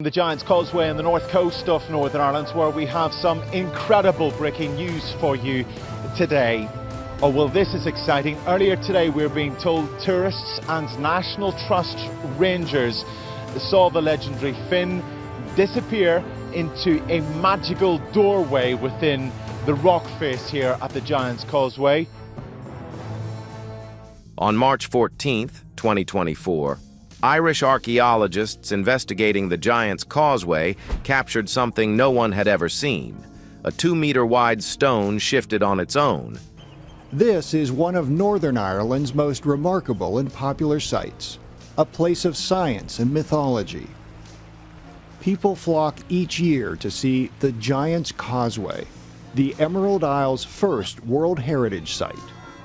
The Giant's Causeway on the north coast of Northern Ireland, where we have some incredible breaking news for you today. Oh well, this is exciting. Earlier today we were being told tourists and National Trust rangers saw the legendary fin disappear into a magical doorway within the rock face here at the Giant's Causeway. On March 14th, 2024, Irish archaeologists investigating the Giant's Causeway captured something no one had ever seen: a 2-meter-wide stone shifted on its own. This is one of Northern Ireland's most remarkable and popular sites, a place of science and mythology. People flock each year to see the Giant's Causeway, the Emerald Isle's first World Heritage Site,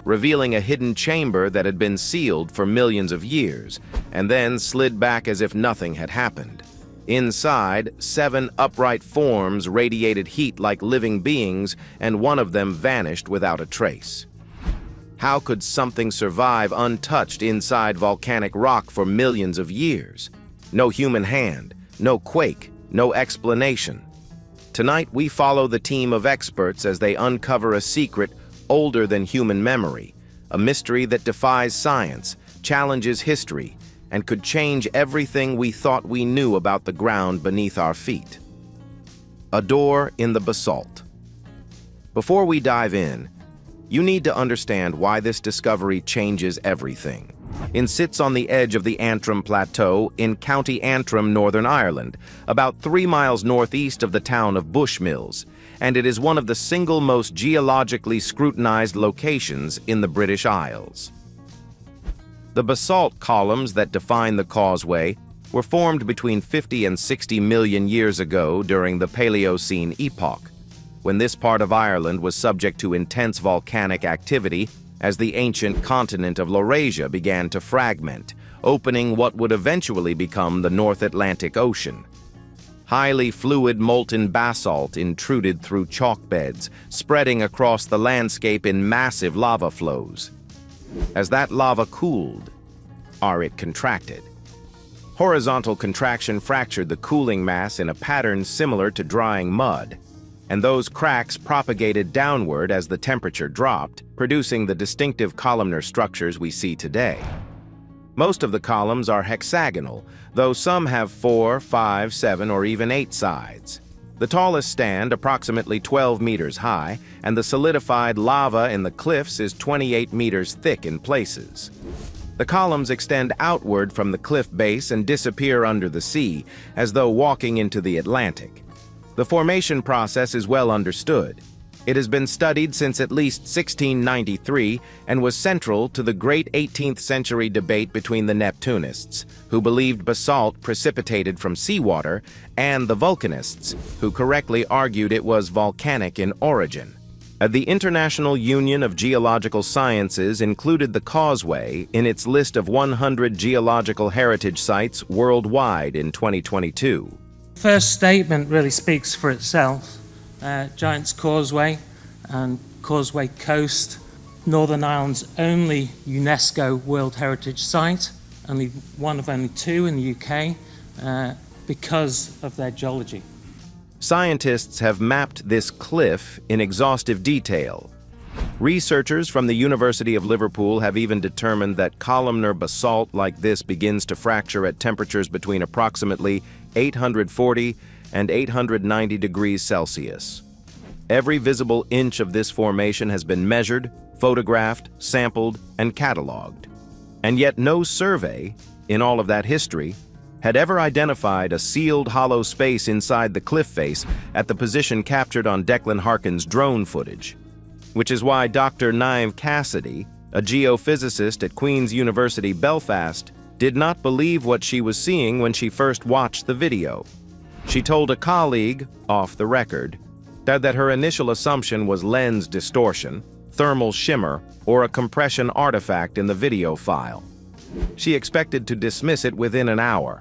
revealing a hidden chamber that had been sealed for millions of years and then slid back as if nothing had happened. Inside, 7 upright forms radiated heat like living beings, and one of them vanished without a trace. How could something survive untouched inside volcanic rock for millions of years? No human hand, no quake, no explanation. Tonight we follow the team of experts as they uncover a secret older than human memory, a mystery that defies science, challenges history, and could change everything we thought we knew about the ground beneath our feet. A door in the basalt. Before we dive in, you need to understand why this discovery changes everything. It sits on the edge of the Antrim Plateau in County Antrim, Northern Ireland, about 3 miles northeast of the town of Bushmills, and it is one of the single most geologically scrutinized locations in the British Isles. The basalt columns that define the causeway were formed between 50 and 60 million years ago during the Paleocene epoch, when this part of Ireland was subject to intense volcanic activity as the ancient continent of Laurasia began to fragment, opening what would eventually become the North Atlantic Ocean. Highly fluid molten basalt intruded through chalk beds, spreading across the landscape in massive lava flows. As that lava cooled, it contracted. Horizontal contraction fractured the cooling mass in a pattern similar to drying mud, and those cracks propagated downward as the temperature dropped, producing the distinctive columnar structures we see today. Most of the columns are hexagonal, though some have 4, 5, 7, or even 8 sides. The tallest stand approximately 12 meters high, and the solidified lava in the cliffs is 28 meters thick in places. The columns extend outward from the cliff base and disappear under the sea, as though walking into the Atlantic. The formation process is well understood. It has been studied since at least 1693 and was central to the great 18th century debate between the Neptunists, who believed basalt precipitated from seawater, and the volcanists, who correctly argued it was volcanic in origin. The International Union of Geological Sciences included the Causeway in its list of 100 geological heritage sites worldwide in 2022. First statement really speaks for itself. Giant's Causeway and Causeway Coast, Northern Ireland's only UNESCO World Heritage Site, only one of only 2 in the UK, because of their geology. Scientists have mapped this cliff in exhaustive detail. Researchers from the University of Liverpool have even determined that columnar basalt like this begins to fracture at temperatures between approximately 840 and 890 degrees Celsius. Every visible inch of this formation has been measured, photographed, sampled, and cataloged. And yet no survey, in all of that history, had ever identified a sealed hollow space inside the cliff face at the position captured on Declan Harkin's drone footage. Which is why Dr. Niamh Cassidy, a geophysicist at Queen's University Belfast, did not believe what she was seeing when she first watched the video. She told a colleague, off the record, that her initial assumption was lens distortion, thermal shimmer, or a compression artifact in the video file. She expected to dismiss it within an hour.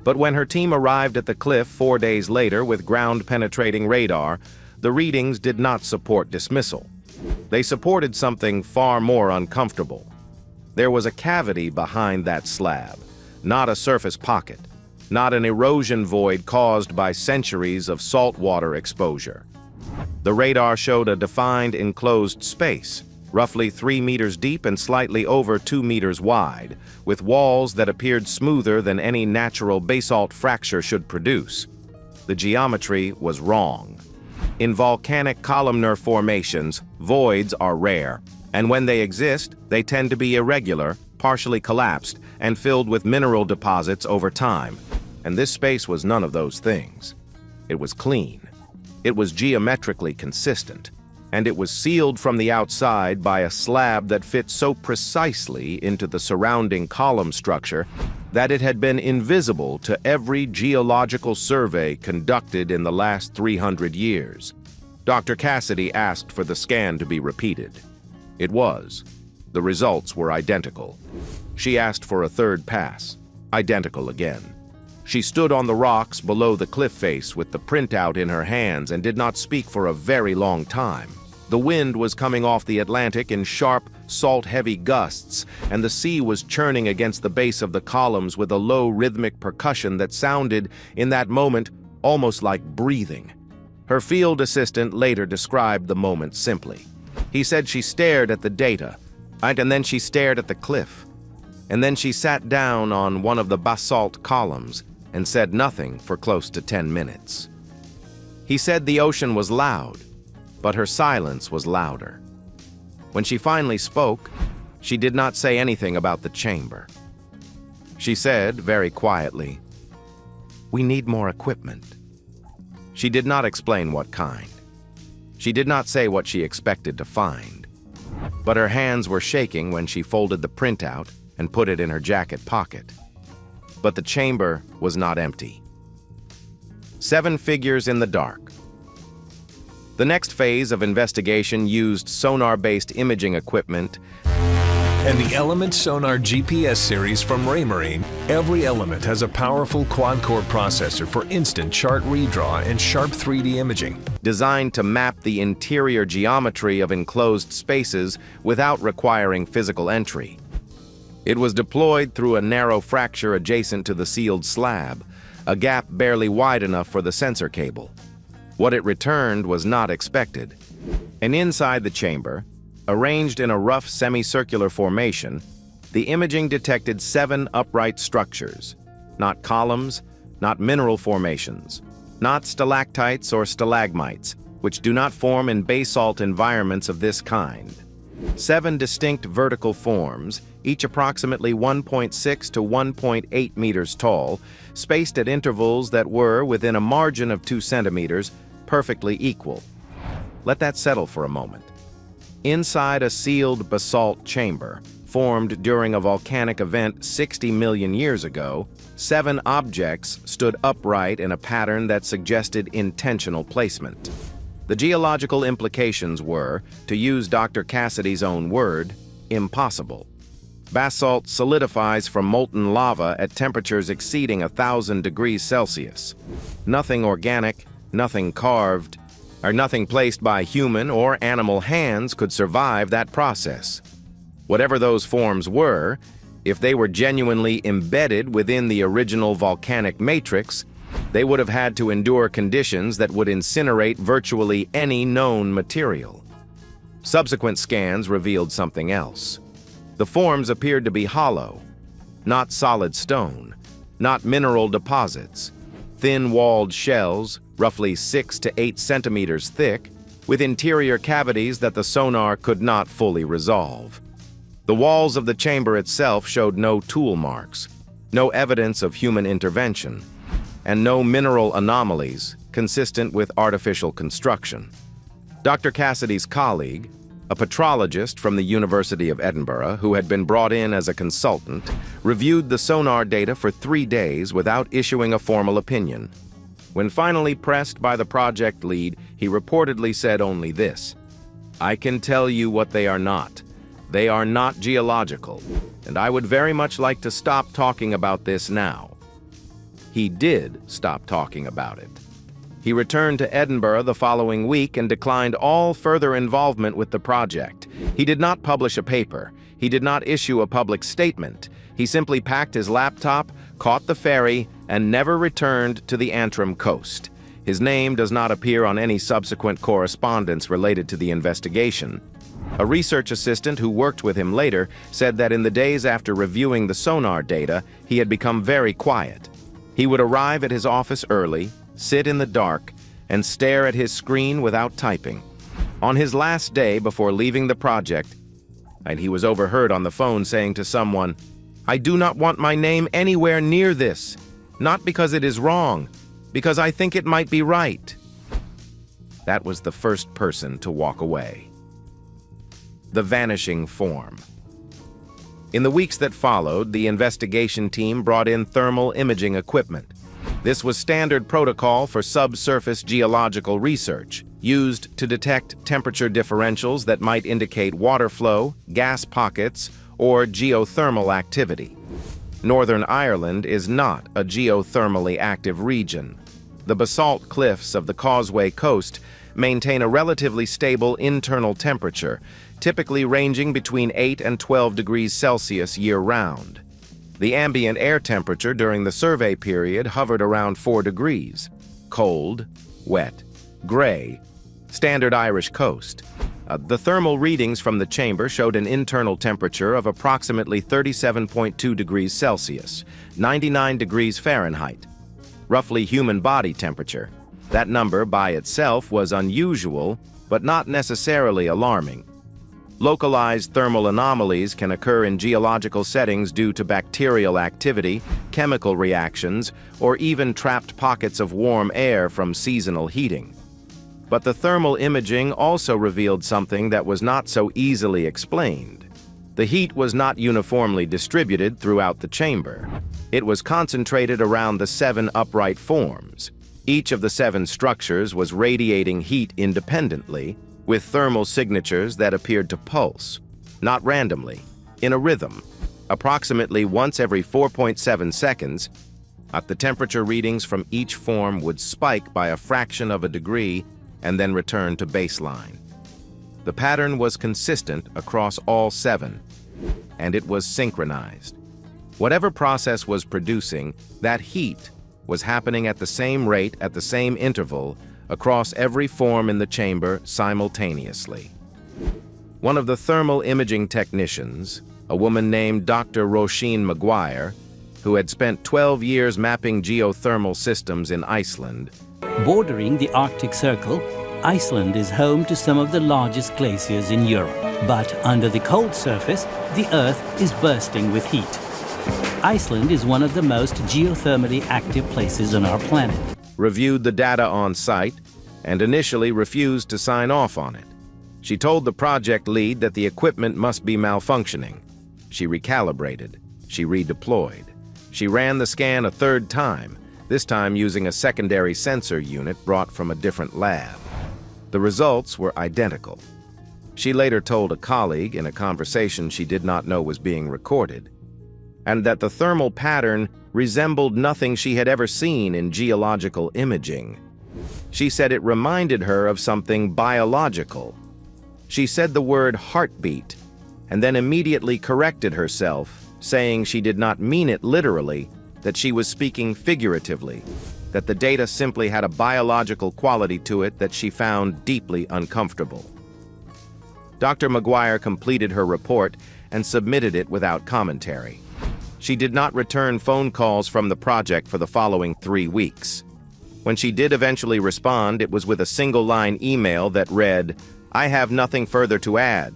But when her team arrived at the cliff 4 days later with ground-penetrating radar, the readings did not support dismissal. They supported something far more uncomfortable. There was a cavity behind that slab, not a surface pocket. not an erosion void caused by centuries of saltwater exposure. The radar showed a defined enclosed space, roughly 3 meters deep and slightly over 2 meters wide, with walls that appeared smoother than any natural basalt fracture should produce. The geometry was wrong. In volcanic columnar formations, voids are rare, and when they exist, they tend to be irregular, partially collapsed, and filled with mineral deposits over time. And this space was none of those things. It was clean. It was geometrically consistent, and it was sealed from the outside by a slab that fit so precisely into the surrounding column structure that it had been invisible to every geological survey conducted in the last 300 years. Dr. Cassidy asked for the scan to be repeated. It was. The results were identical. She asked for a third pass. Identical again. She stood on the rocks below the cliff face with the printout in her hands and did not speak for a very long time. The wind was coming off the Atlantic in sharp, salt-heavy gusts, and the sea was churning against the base of the columns with a low rhythmic percussion that sounded, in that moment, almost like breathing. Her field assistant later described the moment simply. He said she stared at the data, and then she stared at the cliff, and then she sat down on one of the basalt columns and said nothing for close to 10 minutes. He said the ocean was loud, but her silence was louder. When she finally spoke, she did not say anything about the chamber. She said, very quietly, "We need more equipment." She did not explain what kind. She did not say what she expected to find. But her hands were shaking when she folded the printout and put it in her jacket pocket. But the chamber was not empty. 7 figures in the dark. The next phase of investigation used sonar-based imaging equipment And the Element Sonar GPS series from Raymarine, every element has a powerful quad-core processor for instant chart redraw and sharp 3D imaging. designed to map the interior geometry of enclosed spaces without requiring physical entry. It was deployed through a narrow fracture adjacent to the sealed slab, a gap barely wide enough for the sensor cable. What it returned was not expected. And inside the chamber, arranged in a rough semicircular formation, the imaging detected 7 upright structures, not columns, not mineral formations, not stalactites or stalagmites, which do not form in basalt environments of this kind. 7 distinct vertical forms, each approximately 1.6 to 1.8 meters tall, spaced at intervals that were, within a margin of 2 centimeters, perfectly equal. Let that settle for a moment. Inside a sealed basalt chamber, formed during a volcanic event 60 million years ago, 7 objects stood upright in a pattern that suggested intentional placement. The geological implications were, to use Dr. Cassidy's own word, impossible. Basalt solidifies from molten lava at temperatures exceeding 1,000 degrees Celsius. Nothing organic, nothing carved, or nothing placed by human or animal hands could survive that process. Whatever those forms were, if they were genuinely embedded within the original volcanic matrix, they would have had to endure conditions that would incinerate virtually any known material. Subsequent scans revealed something else. The forms appeared to be hollow, not solid stone, not mineral deposits, thin-walled shells, roughly 6 to 8 centimeters thick, with interior cavities that the sonar could not fully resolve. The walls of the chamber itself showed no tool marks, no evidence of human intervention, and no mineral anomalies consistent with artificial construction. Dr. Cassidy's colleague, a petrologist from the University of Edinburgh who had been brought in as a consultant, reviewed the sonar data for 3 days without issuing a formal opinion. When finally pressed by the project lead, he reportedly said only this: "I can tell you what they are not. They are not geological, and I would very much like to stop talking about this now." He did stop talking about it. He returned to Edinburgh the following week and declined all further involvement with the project. He did not publish a paper. He did not issue a public statement. He simply packed his laptop, caught the ferry, and never returned to the Antrim coast. His name does not appear on any subsequent correspondence related to the investigation. A research assistant who worked with him later said that in the days after reviewing the sonar data, he had become very quiet. He would arrive at his office early, sit in the dark, and stare at his screen without typing. On his last day before leaving the project, and he was overheard on the phone saying to someone, "I do not want my name anywhere near this, not because it is wrong, because I think it might be right." That was the first person to walk away. The vanishing form. In the weeks that followed, the investigation team brought in thermal imaging equipment. This was standard protocol for subsurface geological research, used to detect temperature differentials that might indicate water flow, gas pockets, or geothermal activity. Northern Ireland is not a geothermally active region. The basalt cliffs of the Causeway coast maintain a relatively stable internal temperature, typically ranging between 8 and 12 degrees Celsius year-round. The ambient air temperature during the survey period hovered around 4 degrees. Cold, wet, gray, standard Irish coast. The thermal readings from the chamber showed an internal temperature of approximately 37.2 degrees Celsius, 99 degrees Fahrenheit, roughly human body temperature. That number by itself was unusual, but not necessarily alarming. Localized thermal anomalies can occur in geological settings due to bacterial activity, chemical reactions, or even trapped pockets of warm air from seasonal heating. But the thermal imaging also revealed something that was not so easily explained. The heat was not uniformly distributed throughout the chamber. It was concentrated around the 7 upright forms. Each of the 7 structures was radiating heat independently, with thermal signatures that appeared to pulse, not randomly, in a rhythm, approximately once every 4.7 seconds. The temperature readings from each form would spike by a fraction of a degree and then return to baseline. The pattern was consistent across all 7, and it was synchronized. Whatever process was producing, that heat was happening at the same rate at the same interval across every form in the chamber simultaneously. One of the thermal imaging technicians, a woman named Dr. Roisin Maguire, who had spent 12 years mapping geothermal systems in Iceland. Bordering the Arctic Circle, Iceland is home to some of the largest glaciers in Europe. But under the cold surface, the Earth is bursting with heat. Iceland is one of the most geothermally active places on our planet. Reviewed the data on site and initially refused to sign off on it. She told the project lead that the equipment must be malfunctioning. She recalibrated. She redeployed. She ran the scan a 3rd time, this time using a secondary sensor unit brought from a different lab. The results were identical. She later told a colleague in a conversation she did not know was being recorded, and that the thermal pattern resembled nothing she had ever seen in geological imaging. She said it reminded her of something biological. She said the word heartbeat, and then immediately corrected herself, saying she did not mean it literally, that she was speaking figuratively, that the data simply had a biological quality to it that she found deeply uncomfortable. Dr. Maguire completed her report and submitted it without commentary. She did not return phone calls from the project for the following 3 weeks. When she did eventually respond, it was with a single-line email that read, "I have nothing further to add."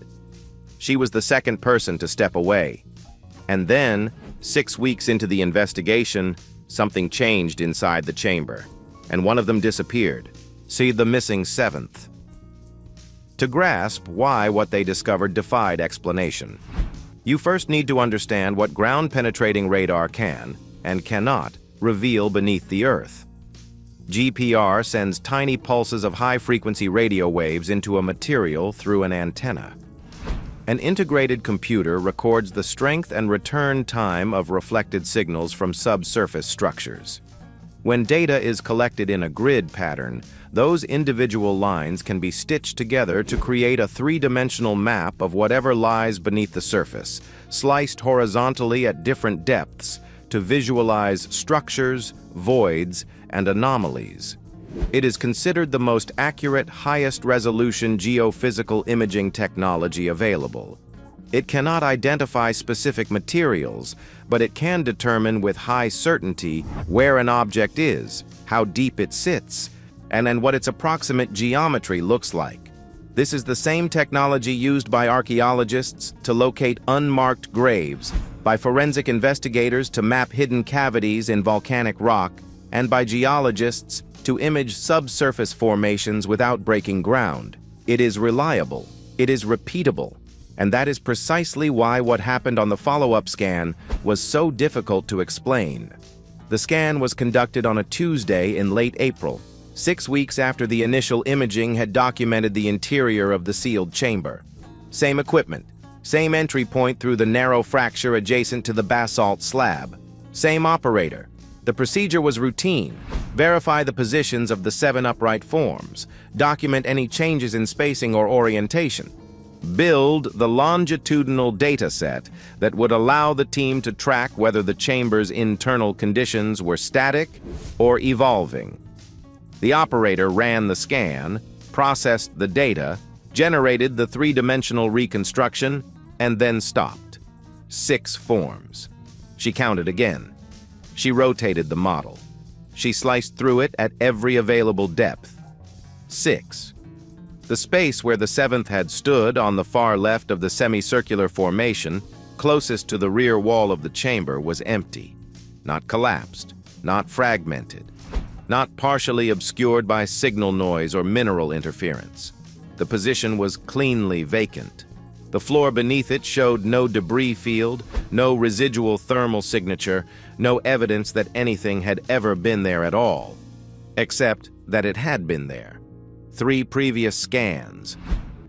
She was the 2nd person to step away. And then, 6 weeks into the investigation, something changed inside the chamber, and one of them disappeared. See the missing 7th. To grasp why what they discovered defied explanation, you first need to understand what ground-penetrating radar can, and cannot, reveal beneath the Earth. GPR sends tiny pulses of high-frequency radio waves into a material through an antenna. An integrated computer records the strength and return time of reflected signals from subsurface structures. When data is collected in a grid pattern, those individual lines can be stitched together to create a 3-dimensional map of whatever lies beneath the surface, sliced horizontally at different depths to visualize structures, voids, and anomalies. It is considered the most accurate, highest-resolution geophysical imaging technology available. It cannot identify specific materials, but it can determine with high certainty where an object is, how deep it sits, and what its approximate geometry looks like. This is the same technology used by archaeologists to locate unmarked graves, by forensic investigators to map hidden cavities in volcanic rock, and by geologists to image subsurface formations without breaking ground. It is reliable, it is repeatable, and that is precisely why what happened on the follow-up scan was so difficult to explain. The scan was conducted on a Tuesday in late April, 6 weeks after the initial imaging had documented the interior of the sealed chamber. Same equipment, same entry point through the narrow fracture adjacent to the basalt slab. Same operator. The procedure was routine. Verify the positions of the 7 upright forms. Document any changes in spacing or orientation. Build the longitudinal data set that would allow the team to track whether the chamber's internal conditions were static or evolving. The operator ran the scan, processed the data, generated the 3-dimensional reconstruction, and then stopped. 6 forms. She counted again. She rotated the model. She sliced through it at every available depth. 6. The space where the 7th had stood on the far left of the semicircular formation, closest to the rear wall of the chamber, was empty. Not collapsed, not fragmented, not partially obscured by signal noise or mineral interference. The position was cleanly vacant. The floor beneath it showed no debris field, no residual thermal signature, no evidence that anything had ever been there at all, except that it had been there. 3 previous scans.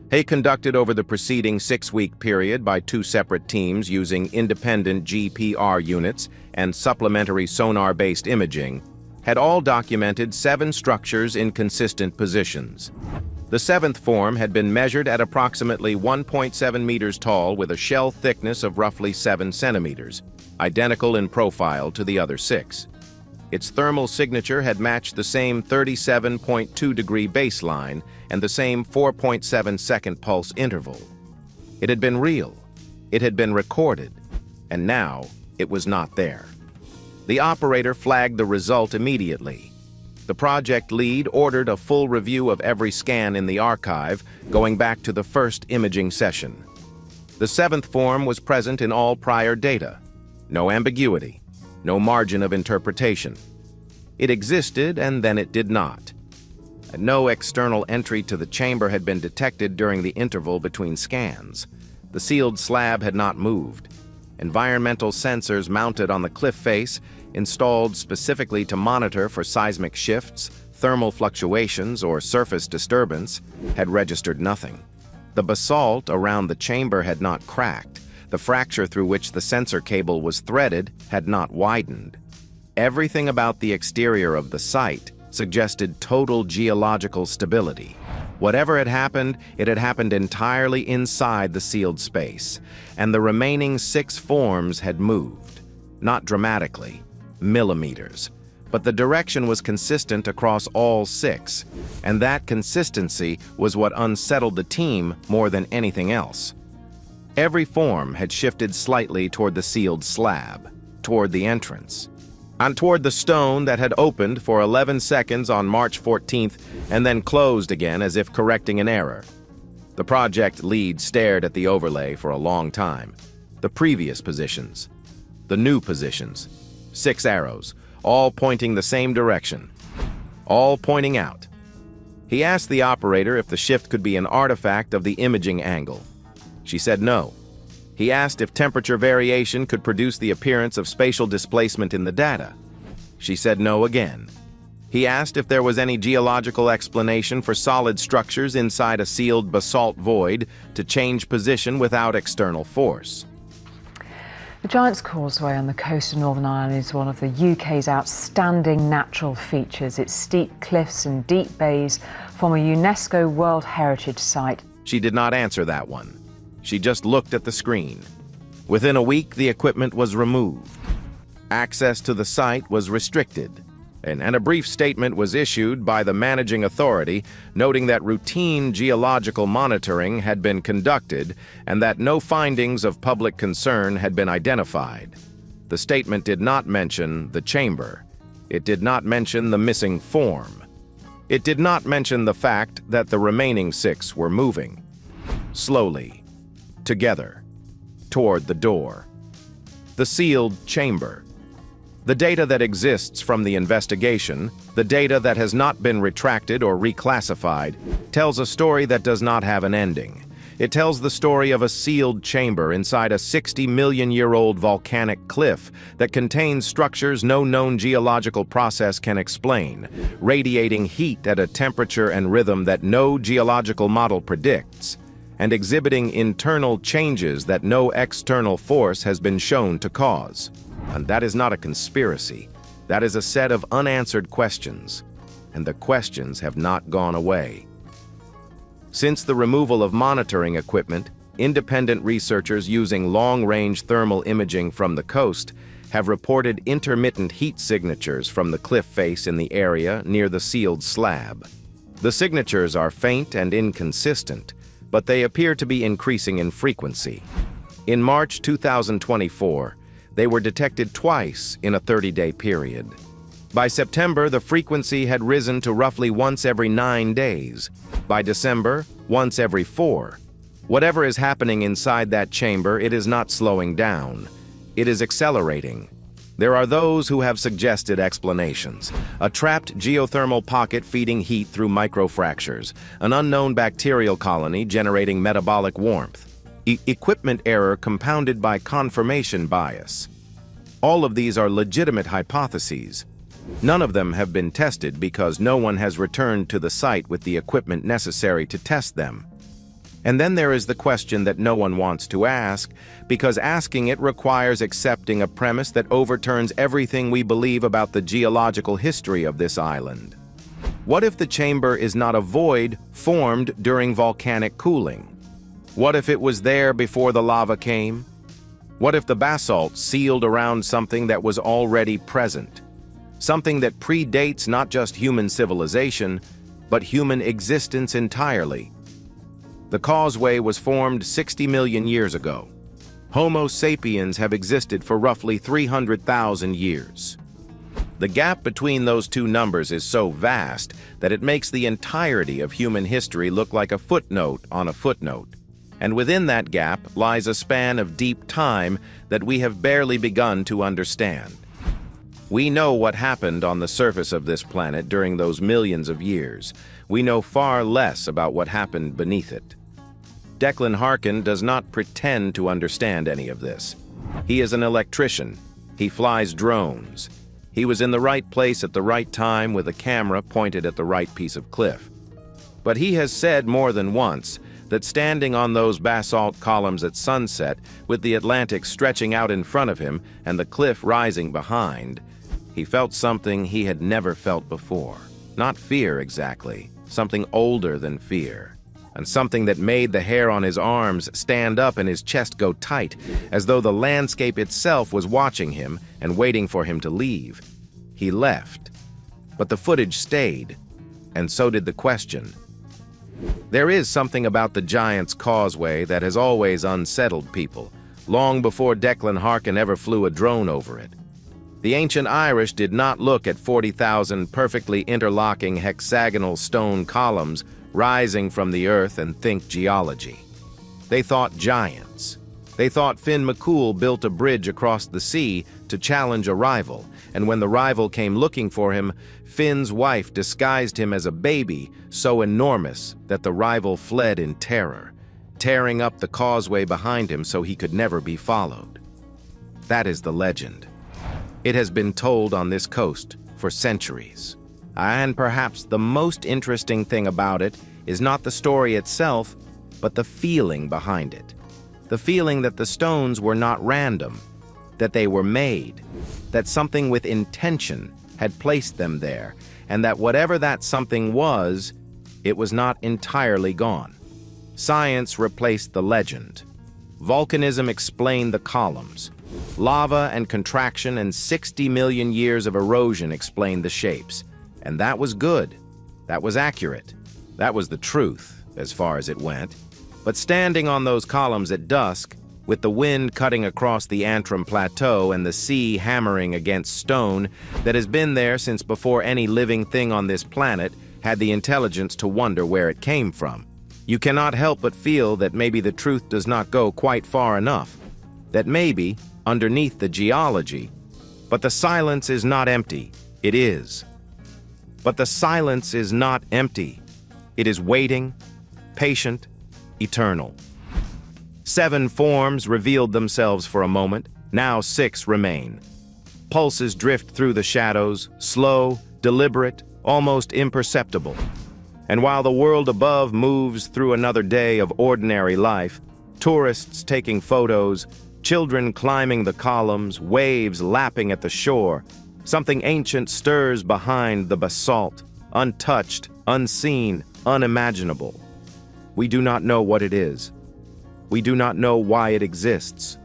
They conducted over the preceding 6-week period by 2 separate teams using independent GPR units and supplementary sonar-based imaging, had all documented 7 structures in consistent positions. The 7th form had been measured at approximately 1.7 meters tall with a shell thickness of roughly 7 centimeters, identical in profile to the other 6. Its thermal signature had matched the same 37.2-degree baseline and the same 4.7-second pulse interval. It had been real, it had been recorded, and now it was not there. The operator flagged the result immediately. The project lead ordered a full review of every scan in the archive, going back to the first imaging session. The 7th form was present in all prior data. No ambiguity, no margin of interpretation. It existed, and then it did not. No external entry to the chamber had been detected during the interval between scans. The sealed slab had not moved. Environmental sensors mounted on the cliff face, installed specifically to monitor for seismic shifts, thermal fluctuations, or surface disturbance, had registered nothing. The basalt around the chamber had not cracked. The fracture through which the sensor cable was threaded had not widened. Everything about the exterior of the site suggested total geological stability. Whatever had happened, it had happened entirely inside the sealed space, and the remaining 6 forms had moved. Not dramatically, millimeters, but the direction was consistent across all 6, and that consistency was what unsettled the team more than anything else. Every form had shifted slightly toward the sealed slab, toward the entrance, and toward the stone that had opened for 11 seconds on March 14th and then closed again as if correcting an error. The project lead stared at the overlay for a long time. The previous positions, the new positions, 6 arrows, all pointing the same direction, all pointing out. He asked the operator if the shift could be an artifact of the imaging angle. She said no. He asked if temperature variation could produce the appearance of spatial displacement in the data. She said no again. He asked if there was any geological explanation for solid structures inside a sealed basalt void to change position without external force. The Giant's Causeway on the coast of Northern Ireland is one of the UK's outstanding natural features. Its steep cliffs and deep bays form a UNESCO World Heritage Site. She did not answer that one. She just looked at the screen. Within a week, the equipment was removed. Access to the site was restricted, and a brief statement was issued by the managing authority noting that routine geological monitoring had been conducted and that no findings of public concern had been identified. The statement did not mention the chamber. It did not mention the missing form. It did not mention the fact that the remaining 6 were moving, slowly, together, toward the door. The sealed chamber. The data that exists from the investigation, the data that has not been retracted or reclassified, tells a story that does not have an ending. It tells the story of a sealed chamber inside a 60-million-year-old volcanic cliff that contains structures no known geological process can explain, radiating heat at a temperature and rhythm that no geological model predicts, and exhibiting internal changes that no external force has been shown to cause. And that is not a conspiracy. That is a set of unanswered questions, and the questions have not gone away. Since the removal of monitoring equipment, independent researchers using long-range thermal imaging from the coast have reported intermittent heat signatures from the cliff face in the area near the sealed slab. The signatures are faint and inconsistent, but they appear to be increasing in frequency. In March 2024, they were detected twice in a 30-day period. By September, the frequency had risen to roughly once every 9 days. By December, once every 4. Whatever is happening inside that chamber, it is not slowing down. It is accelerating. There are those who have suggested explanations. A trapped geothermal pocket feeding heat through microfractures, an unknown bacterial colony generating metabolic warmth, equipment error compounded by confirmation bias. All of these are legitimate hypotheses. None of them have been tested because no one has returned to the site with the equipment necessary to test them. And then there is the question that no one wants to ask, because asking it requires accepting a premise that overturns everything we believe about the geological history of this island. What if the chamber is not a void formed during volcanic cooling? What if it was there before the lava came? What if the basalt sealed around something that was already present? Something that predates not just human civilization, but human existence entirely. The Causeway was formed 60 million years ago. Homo sapiens have existed for roughly 300,000 years. The gap between those two numbers is so vast that it makes the entirety of human history look like a footnote on a footnote. And within that gap lies a span of deep time that we have barely begun to understand. We know what happened on the surface of this planet during those millions of years. We know far less about what happened beneath it. Declan Harkin does not pretend to understand any of this. He is an electrician. He flies drones. He was in the right place at the right time with a camera pointed at the right piece of cliff. But he has said more than once that standing on those basalt columns at sunset, with the Atlantic stretching out in front of him and the cliff rising behind, he felt something he had never felt before. Not fear exactly, something older than fear, and something that made the hair on his arms stand up and his chest go tight, as though the landscape itself was watching him and waiting for him to leave. He left, but the footage stayed, and so did the question. There is something about the Giant's Causeway that has always unsettled people, long before Declan Harkin ever flew a drone over it. The ancient Irish did not look at 40,000 perfectly interlocking hexagonal stone columns rising from the earth and think geology. They thought giants. They thought Finn McCool built a bridge across the sea to challenge a rival, and when the rival came looking for him, Finn's wife disguised him as a baby so enormous that the rival fled in terror, tearing up the causeway behind him so he could never be followed. That is the legend. It has been told on this coast for centuries. And perhaps the most interesting thing about it is not the story itself, but the feeling behind it. The feeling that the stones were not random, that they were made, that something with intention had placed them there, and that whatever that something was, it was not entirely gone. Science replaced the legend. Volcanism explained the columns. Lava and contraction and 60 million years of erosion explained the shapes. And that was good. That was accurate. That was the truth, as far as it went. But standing on those columns at dusk, with the wind cutting across the Antrim Plateau and the sea hammering against stone that has been there since before any living thing on this planet had the intelligence to wonder where it came from, you cannot help but feel that maybe the truth does not go quite far enough. That maybe, underneath the geology, but the silence is not empty, it is. But the silence is not empty. It is waiting, patient, eternal. 7 forms revealed themselves for a moment, now 6 remain. Pulses drift through the shadows, slow, deliberate, almost imperceptible. And while the world above moves through another day of ordinary life, tourists taking photos, children climbing the columns, waves lapping at the shore, something ancient stirs behind the basalt, untouched, unseen, unimaginable. We do not know what it is. We do not know why it exists.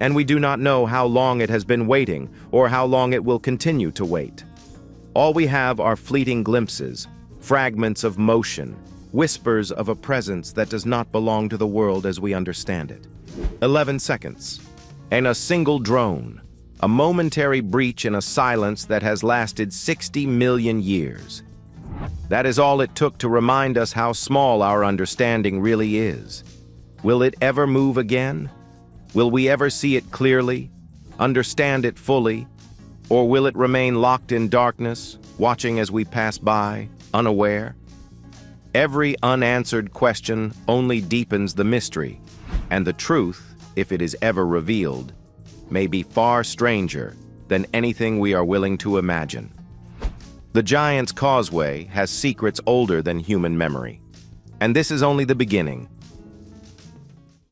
And we do not know how long it has been waiting or how long it will continue to wait. All we have are fleeting glimpses, fragments of motion, whispers of a presence that does not belong to the world as we understand it. 11 seconds, and a single drone, a momentary breach in a silence that has lasted 60 million years. That is all it took to remind us how small our understanding really is. Will it ever move again? Will we ever see it clearly, understand it fully, or will it remain locked in darkness, watching as we pass by, unaware? Every unanswered question only deepens the mystery, and the truth, if it is ever revealed, may be far stranger than anything we are willing to imagine. The Giant's Causeway has secrets older than human memory. And this is only the beginning.